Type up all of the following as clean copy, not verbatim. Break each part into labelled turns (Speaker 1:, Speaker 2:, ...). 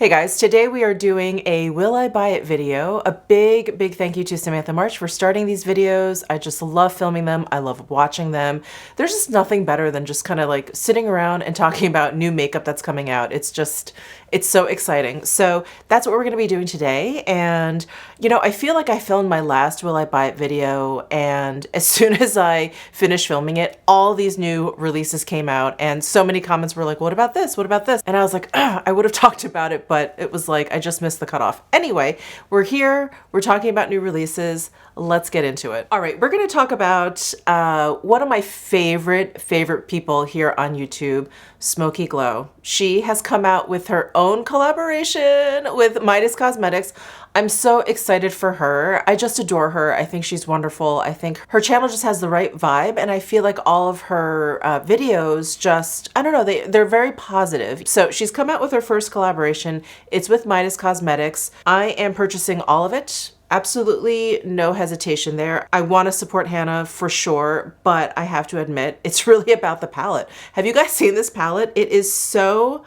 Speaker 1: Hey guys, today we are doing a Will I Buy It video. A big thank you to Samantha March for starting these videos. I just love filming them. I love watching them. There's just nothing better than just kind of like sitting around and talking about new makeup that's coming out. It's so exciting. So that's what we're going to be doing today. And you know, I feel like I filmed my last Will I Buy It video, and as soon as I finished filming it, all these new releases came out and so many comments were like, what about this? What about this? And I was like, I would have talked about it, but it was like, I just missed the cutoff. Anyway, we're here, we're talking about new releases. Let's get into it. All right, we're gonna talk about one of my favorite people here on YouTube, Smoky Glow. She has come out with her own collaboration with Midas Cosmetics. I'm so excited for her. I just adore her. I think she's wonderful. I think her channel just has the right vibe, and I feel like all of her videos just, I don't know, they're very positive. So she's come out with her first collaboration. It's with Midas Cosmetics. I am purchasing all of it. Absolutely no hesitation there. I want to support Hannah for sure, but I have to admit, it's really about the palette. Have you guys seen this palette? It is so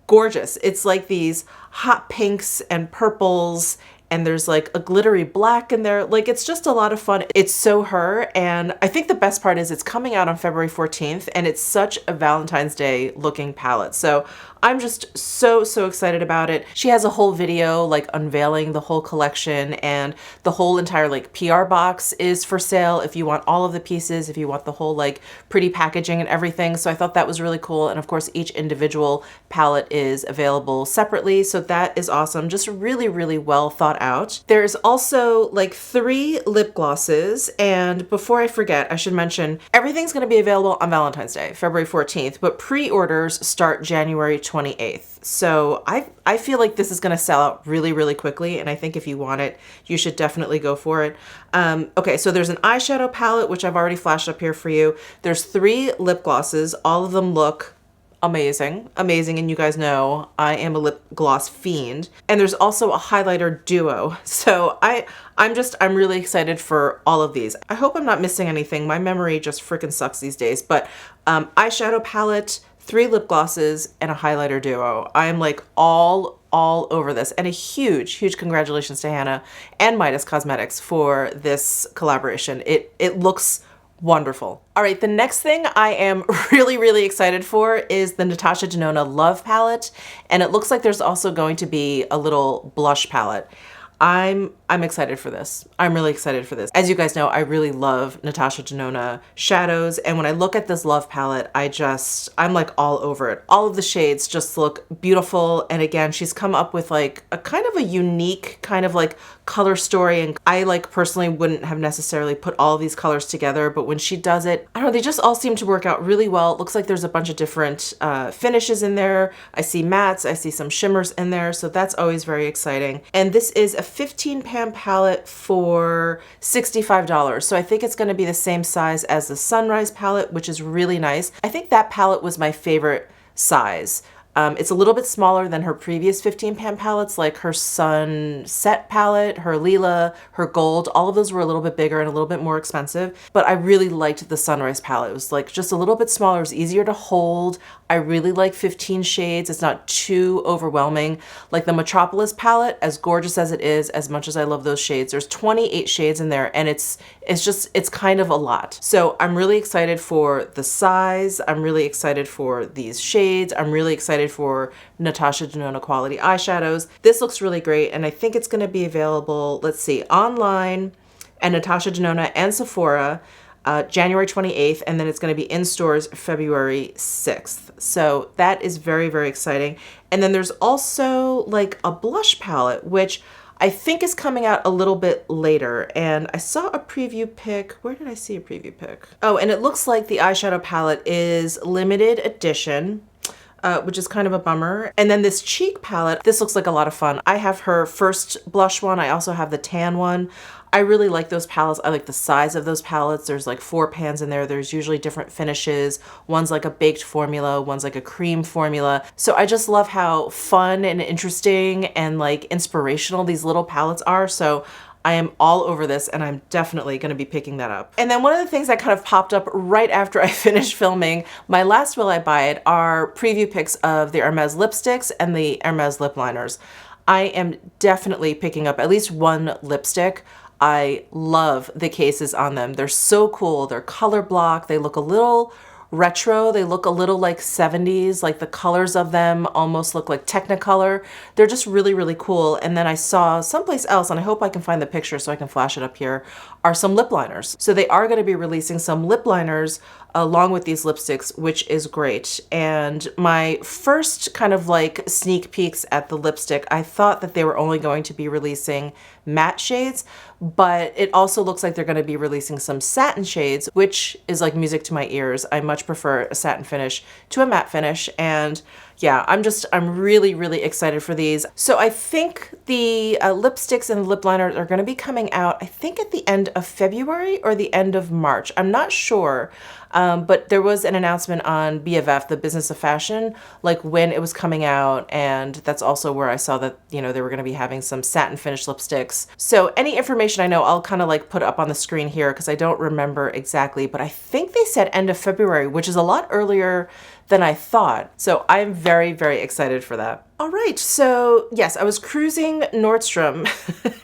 Speaker 1: gorgeous. It's like these hot pinks and purples, and there's like a glittery black in there. Like, it's just a lot of fun. It's so her, and I think the best part is it's coming out on February 14th, and it's such a Valentine's Day looking palette. So I'm just so excited about it. She has a whole video like unveiling the whole collection, and the whole entire like PR box is for sale if you want all of the pieces, if you want the whole like pretty packaging and everything. So I thought that was really cool. And of course, each individual palette is available separately. So that is awesome. Just really well thought out. There's also like 3 lip glosses. And before I forget, I should mention everything's going to be available on Valentine's Day, February 14th, but pre-orders start January 28th. So I feel like this is going to sell out really quickly, and I think if you want it, you should definitely go for it. Okay, so there's an eyeshadow palette, which I've already flashed up here for you. There's 3 lip glosses. All of them look amazing, and you guys know I am a lip gloss fiend. And there's also a highlighter duo. So I'm really excited for all of these. I hope I'm not missing anything. My memory just freaking sucks these days, but eyeshadow palette, 3 lip glosses, and a highlighter duo. I am like all over this, and a huge congratulations to Hannah and Midas Cosmetics for this collaboration. It looks wonderful. All right, the next thing I am really excited for is the Natasha Denona Love palette, and it looks like there's also going to be a little blush palette. I'm excited for this. I'm really excited for this. As you guys know, I really love Natasha Denona shadows, and when I look at this Love palette, I'm like all over it. All of the shades just look beautiful, and again, she's come up with like a kind of a unique kind of like color story, and I like personally wouldn't have necessarily put all of these colors together, but when she does it, I don't know, they just all seem to work out really well. It looks like there's a bunch of different finishes in there. I see mattes, I see some shimmers in there, so that's always very exciting. And this is a 15 pan palette for $65. So I think it's going to be the same size as the Sunrise palette, which is really nice. I think that palette was my favorite size. It's a little bit smaller than her previous 15 pan palettes, like her Sunset palette, her Lila, her Gold. All of those were a little bit bigger and a little bit more expensive, but I really liked the Sunrise palette. It was like just a little bit smaller. It was easier to hold. I really like 15 shades. It's not too overwhelming. Like the Metropolis palette, as gorgeous as it is, as much as I love those shades, there's 28 shades in there, and it's kind of a lot. So I'm really excited for the size. I'm really excited for these shades. I'm really excited for Natasha Denona quality eyeshadows. This looks really great, and I think it's going to be available, let's see, online at Natasha Denona and Sephora January 28th, and then it's going to be in stores February 6th. So that is very exciting. And then there's also like a blush palette, which I think is coming out a little bit later, and I saw a preview pic. Where did I see a preview pic? Oh, and it looks like the eyeshadow palette is limited edition, which is kind of a bummer. And then this cheek palette, this looks like a lot of fun. I have her first blush one. I also have the tan one. I really like those palettes. I like the size of those palettes. There's like 4 pans in there. There's usually different finishes. One's like a baked formula, one's like a cream formula. So I just love how fun and interesting and like inspirational these little palettes are. So I am all over this and I'm definitely going to be picking that up. And then one of the things that kind of popped up right after I finished filming my last Will I Buy It are preview pics of the Hermes lipsticks and the Hermes lip liners. I am definitely picking up at least one lipstick. I love the cases on them. They're so cool. They're color block. They look a little retro. They look a little like 70s, like the colors of them almost look like Technicolor. They're just really, really cool. And then I saw someplace else, and I hope I can find the picture so I can flash it up here, are some lip liners. So they are going to be releasing some lip liners along with these lipsticks, which is great. And my first kind of like sneak peeks at the lipstick, I thought that they were only going to be releasing matte shades, but it also looks like they're going to be releasing some satin shades, which is like music to my ears. I much prefer a satin finish to a matte finish. And yeah, I'm really, really excited for these. So I think the lipsticks and lip liners are going to be coming out, I think at the end of February or the end of March. I'm not sure. But there was an announcement on BFF, the Business of Fashion, like when it was coming out. And that's also where I saw that, you know, they were going to be having some satin finish lipsticks. So any information I know, I'll kind of like put up on the screen here because I don't remember exactly, but I think they said end of February, which is a lot earlier than I thought. So I'm very, very excited for that. All right, so yes, I was cruising Nordstrom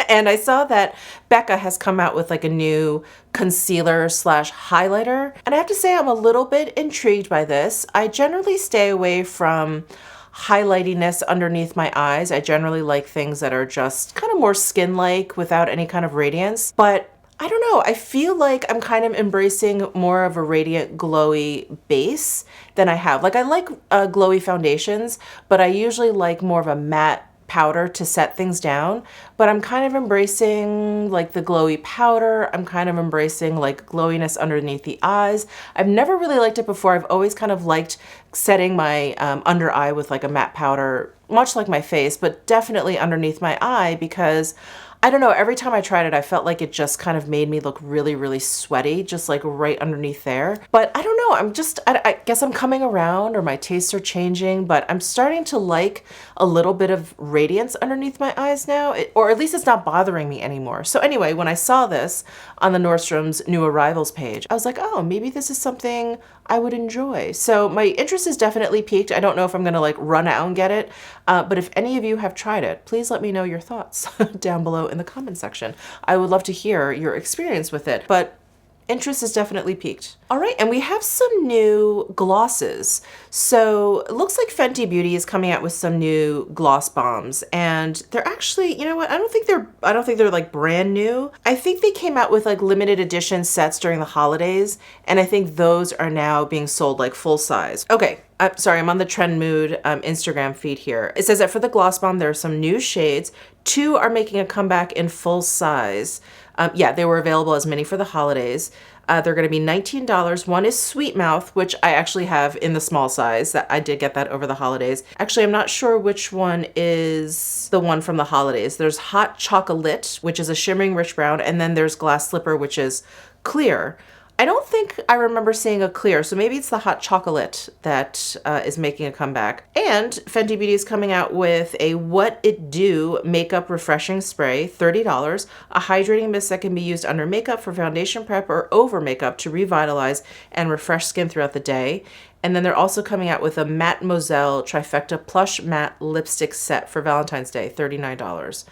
Speaker 1: and I saw that Becca has come out with like a new concealer slash highlighter. And I have to say I'm a little bit intrigued by this. I generally stay away from highlightiness underneath my eyes. I generally like things that are just kind of more skin-like without any kind of radiance. But I don't know, I feel like I'm kind of embracing more of a radiant glowy base than I have. Like I like glowy foundations, but I usually like more of a matte powder to set things down, but I'm kind of embracing like the glowy powder. I'm kind of embracing like glowiness underneath the eyes. I've never really liked it before. I've always kind of liked setting my under eye with like a matte powder, much like my face, but definitely underneath my eye because I don't know, every time I tried it, I felt like it just kind of made me look really, really sweaty, just like right underneath there. But I don't know, I guess I'm coming around or my tastes are changing, but I'm starting to like a little bit of radiance underneath my eyes now, or at least it's not bothering me anymore. So anyway, when I saw this on the Nordstrom's new arrivals page, I was like, oh, maybe this is something I would enjoy. So my interest is definitely piqued. I don't know if I'm gonna like run out and get it, but if any of you have tried it, please let me know your thoughts down below in the comment section. I would love to hear your experience with it, but interest is definitely piqued. All right, and we have some new glosses. So it looks like Fenty Beauty is coming out with some new gloss bombs, and they're actually, you know what? I don't think they're like brand new. I think they came out with like limited edition sets during the holidays, and I think those are now being sold like full size. Okay. Sorry, I'm on the Trend Mood Instagram feed here. It says that for the gloss bomb, there are some new shades. 2 are making a comeback in full size. Yeah, they were available as mini for the holidays. They're going to be $19. One is Sweet Mouth, which I actually have in the small size. That I did get that over the holidays. Actually, I'm not sure which one is the one from the holidays. There's Hot Chocolate, which is a shimmering rich brown, and then there's Glass Slipper, which is clear. I don't think I remember seeing a clear, so maybe it's the Hot Chocolate that is making a comeback. And Fenty Beauty is coming out with a What It Do Makeup Refreshing Spray, $30, a hydrating mist that can be used under makeup for foundation prep or over makeup to revitalize and refresh skin throughout the day. And then they're also coming out with a Mademoiselle Trifecta Plush Matte Lipstick Set for Valentine's Day, $39.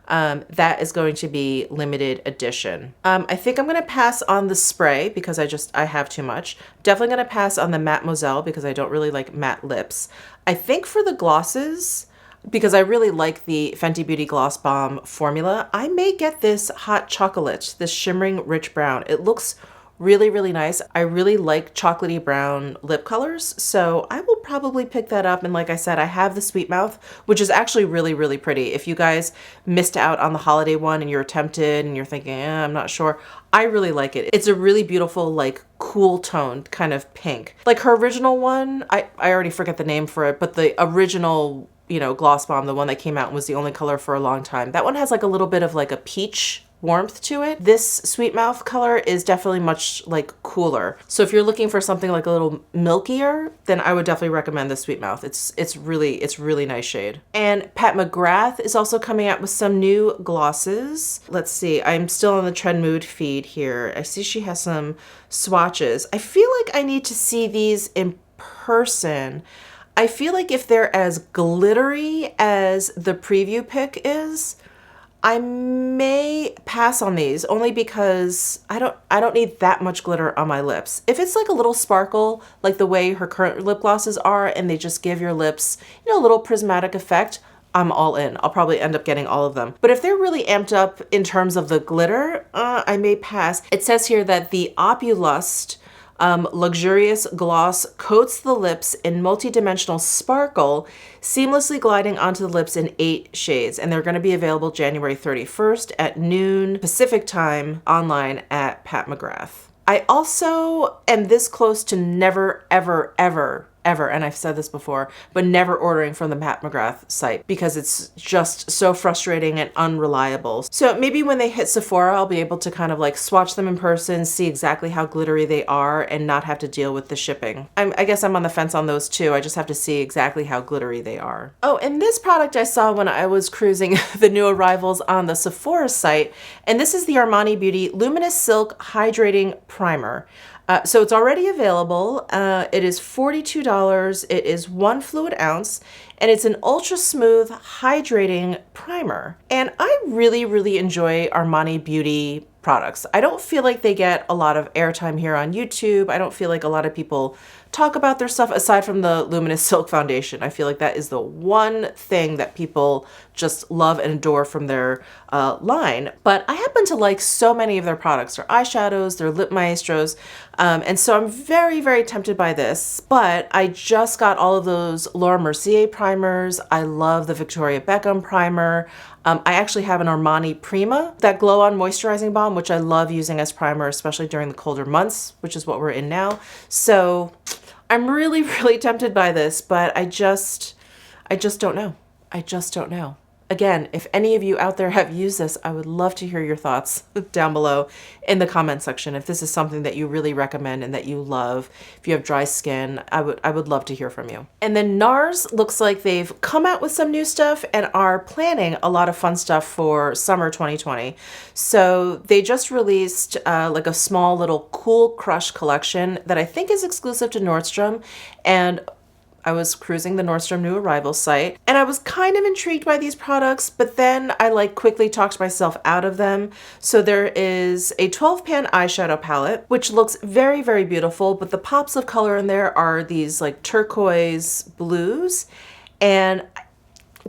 Speaker 1: That is going to be limited edition. I think I'm going to pass on the spray because I have too much. Definitely going to pass on the Mademoiselle because I don't really like matte lips. I think for the glosses, because I really like the Fenty Beauty Gloss Bomb formula, I may get this Hot Chocolate, this shimmering rich brown. It looks really, really nice. I really like chocolatey brown lip colors, so I will probably pick that up. And like I said, I have the Sweet Mouth, which is actually really, really pretty. If you guys missed out on the holiday one and you're tempted and you're thinking, I'm not sure, I really like it. It's a really beautiful, like cool toned kind of pink. Like her original one, I already forget the name for it, but the original, you know, gloss bomb, the one that came out and was the only color for a long time. That one has like a little bit of like a peach warmth to it. This Sweet Mouth color is definitely much like cooler. So if you're looking for something like a little milkier, then I would definitely recommend the Sweet Mouth. It's really nice shade. And Pat McGrath is also coming out with some new glosses. Let's see, I'm still on the Trend Mood feed here. I see she has some swatches. I feel like I need to see these in person. I feel like if they're as glittery as the preview pic is, I may pass on these only because I don't need that much glitter on my lips. If it's like a little sparkle, like the way her current lip glosses are, and they just give your lips, you know, a little prismatic effect, I'm all in. I'll probably end up getting all of them. But if they're really amped up in terms of the glitter, I may pass. It says here that the Opulust luxurious gloss coats the lips in multi-dimensional sparkle, seamlessly gliding onto the lips in 8 shades. And they're going to be available January 31st at noon Pacific time online at Pat McGrath. I also am this close to never, ever, ever, and I've said this before, but never ordering from the Pat McGrath site because it's just so frustrating and unreliable. So maybe when they hit Sephora, I'll be able to kind of like swatch them in person, see exactly how glittery they are, and not have to deal with the shipping. I guess I'm on the fence on those too. I just have to see exactly how glittery they are. Oh, and this product I saw when I was cruising the new arrivals on the Sephora site, and this is the Armani Beauty Luminous Silk Hydrating Primer. So it's already available. It is $42. It is 1 fluid ounce, and it's an ultra smooth hydrating primer. And I really enjoy Armani Beauty products. I don't feel like they get a lot of airtime here on YouTube. I don't feel like a lot of people talk about their stuff aside from the Luminous Silk Foundation. I feel like that is the one thing that people just love and adore from their line. But I happen to like so many of their products, their eyeshadows, their lip maestros. And so I'm very tempted by this, but I just got all of those Laura Mercier primers. I love the Victoria Beckham primer. I actually have an Armani Prima, that Glow On Moisturizing Balm, which I love using as primer, especially during the colder months, which is what we're in now. So I'm really tempted by this, but I just don't know. I just don't know. Again, if any of you out there have used this, I would love to hear your thoughts down below in the comment section. If this is something that you really recommend and that you love, if you have dry skin, I would love to hear from you. And then NARS looks like they've come out with some new stuff and are planning a lot of fun stuff for summer 2020. So they just released like a small little Cool Crush collection that I think is exclusive to Nordstrom, and I was cruising the Nordstrom new arrival site and I was kind of intrigued by these products, but then I like quickly talked myself out of them. So there is a 12-pan eyeshadow palette, which looks very beautiful, but the pops of color in there are these like turquoise blues. And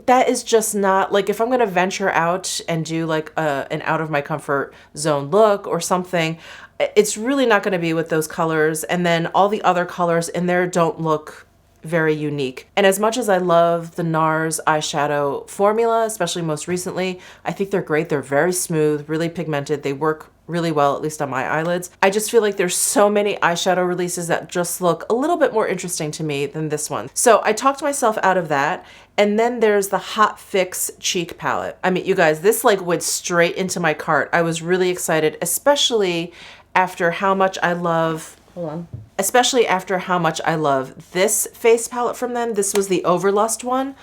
Speaker 1: that is just not like, if I'm going to venture out and do like an out of my comfort zone look or something, it's really not going to be with those colors. And then all the other colors in there don't look very unique. And as much as I love the NARS eyeshadow formula, especially most recently, I think they're great. They're very smooth, really pigmented. They work really well, at least on my eyelids. I just feel like there's so many eyeshadow releases that just look a little bit more interesting to me than this one. So I talked myself out of that. And then there's the Hot Fix Cheek Palette. I mean, you guys, this like went straight into my cart. I was really excited, especially after how much I love, especially after how much I love this face palette from them. This was the Overlust one.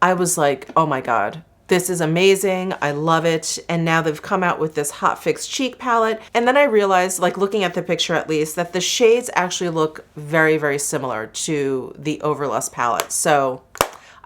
Speaker 1: I was like, oh my God, this is amazing. I love it. And now they've come out with this Hot Fix Cheek Palette. And then I realized, like looking at the picture at least, that the shades actually look very similar to the Overlust palette. So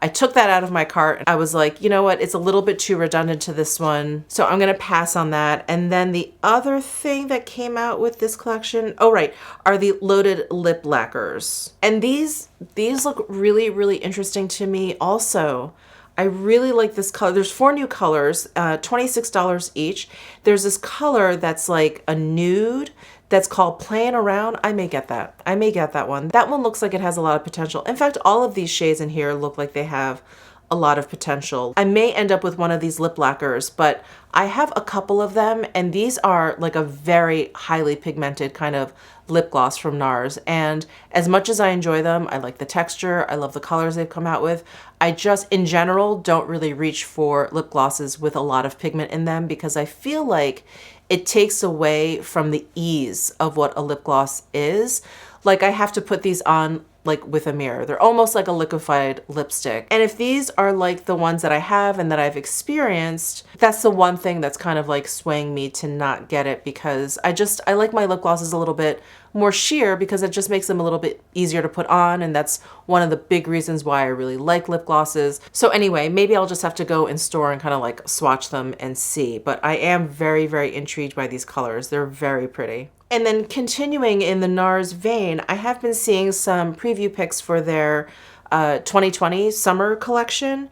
Speaker 1: I took that out of my cart. I was like, you know what? It's a little bit too redundant to this one, so I'm gonna pass on that. And then the other thing that came out with this collection, oh right, are the Loaded Lip Lacquers. And these look really interesting to me also. I really like this color. There's 4 new colors, $26 each. There's this color that's like a nude that's called Playing Around. I may get that. I may get that one. That one looks like it has a lot of potential. In fact, all of these shades in here look like they have a lot of potential. I may end up with one of these lip lacquers, but I have a couple of them, and these are like a very highly pigmented kind of lip gloss from NARS. And as much as I enjoy them, I like the texture, I love the colors they've come out with, I just in general don't really reach for lip glosses with a lot of pigment in them because I feel like it takes away from the ease of what a lip gloss is. Like I have to put these on like with a mirror. They're almost like a liquefied lipstick. And if these are like the ones that I have and that I've experienced, that's the one thing that's kind of like swaying me to not get it, because I like my lip glosses a little bit more sheer because it just makes them a little bit easier to put on. And that's one of the big reasons why I really like lip glosses. So anyway, maybe I'll just have to go in store and kind of like swatch them and see. But I am very, very intrigued by these colors. They're very pretty. And then continuing in the NARS vein, I have been seeing some preview pics for their 2020 summer collection.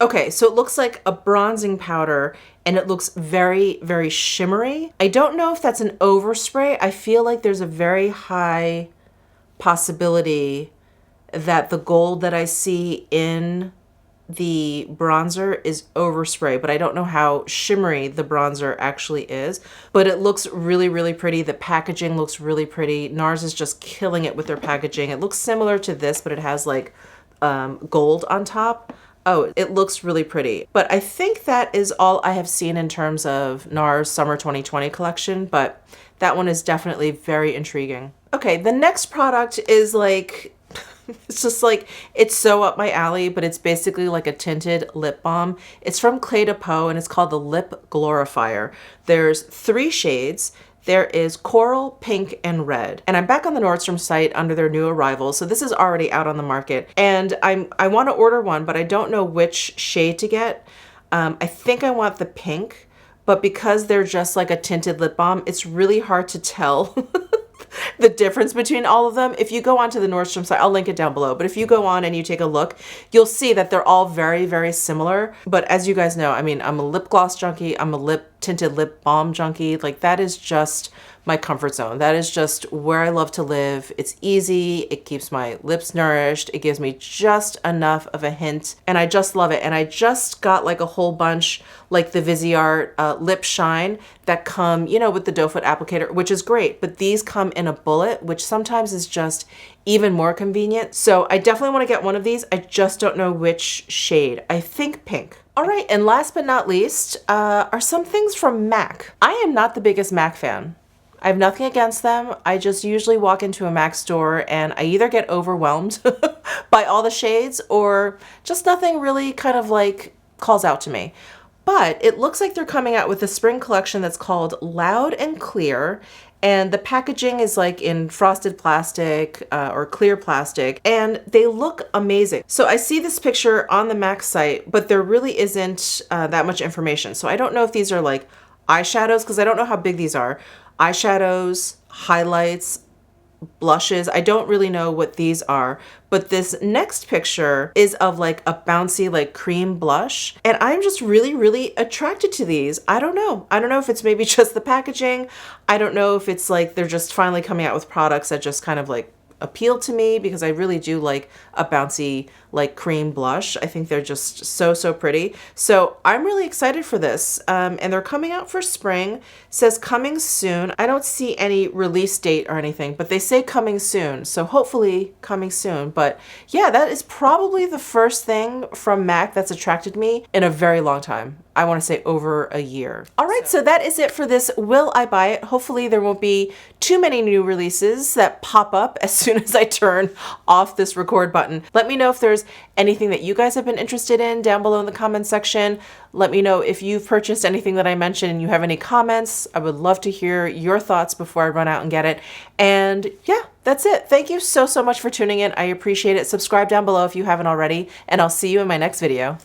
Speaker 1: Okay, so it looks like a bronzing powder and it looks very, very shimmery. I don't know if that's an overspray. I feel like there's a very high possibility that the gold that I see in the bronzer is overspray, but I don't know how shimmery the bronzer actually is, but it looks really, really pretty. The packaging looks really pretty. NARS is just killing it with their packaging. It looks similar to this, but it has like gold on top. Oh, it looks really pretty. But I think that is all I have seen in terms of NARS Summer 2020 collection, but that one is definitely very intriguing. Okay, the next product is like, it's just like, it's so up my alley, but it's basically like a tinted lip balm. It's from Cle de Peau and it's called the Lip Glorifier. There's 3 shades. There is coral, pink, and red. And I'm back on the Nordstrom site under their new arrivals. So this is already out on the market. And I want to order one, but I don't know which shade to get. I think I want the pink, but because they're just like a tinted lip balm, it's really hard to tell the difference between all of them. If you go onto the Nordstrom site, I'll link it down below, but if you go on and you take a look, you'll see that they're all very, very similar. But as you guys know, I mean, I'm a lip gloss junkie, I'm a tinted lip balm junkie. Like that is just my comfort zone. That is just where I love to live. It's easy, it keeps my lips nourished, it gives me just enough of a hint, and I just love it. And I just got like a whole bunch, like the Viseart Lip Shine that come, you know, with the doe foot applicator, which is great, but these come in a bullet, which sometimes is just even more convenient. So I definitely want to get one of these. I just don't know which shade. I think pink. All right, and last but not least are some things from MAC. I am not the biggest MAC fan. I have nothing against them. I just usually walk into a MAC store and I either get overwhelmed by all the shades or just nothing really kind of like calls out to me. But it looks like they're coming out with a spring collection that's called Loud and Clear. And the packaging is like in frosted plastic or clear plastic, and they look amazing. So I see this picture on the MAC site, but there really isn't that much information. So I don't know if these are like eyeshadows, because I don't know how big these are. Eyeshadows, highlights, blushes. I don't really know what these are, but this next picture is of like a bouncy like cream blush, and I'm just really, really attracted to these. I don't know. I don't know if it's maybe just the packaging. I don't know if it's like they're just finally coming out with products that just kind of like appeal to me, because I really do like a bouncy like cream blush. I think they're just so, so pretty. So I'm really excited for this. And they're coming out for spring. It says coming soon. I don't see any release date or anything, but they say coming soon. So hopefully coming soon. But yeah, that is probably the first thing from MAC that's attracted me in a very long time. I want to say over a year. All right, so that is it for this Will I Buy It? Hopefully there won't be too many new releases that pop up as soon as I turn off this record button. Let me know if there's anything that you guys have been interested in down below in the comments section. Let me know if you've purchased anything that I mentioned and you have any comments. I would love to hear your thoughts before I run out and get it. And yeah, that's it. Thank you so, so much for tuning in. I appreciate it. Subscribe down below if you haven't already, and I'll see you in my next video.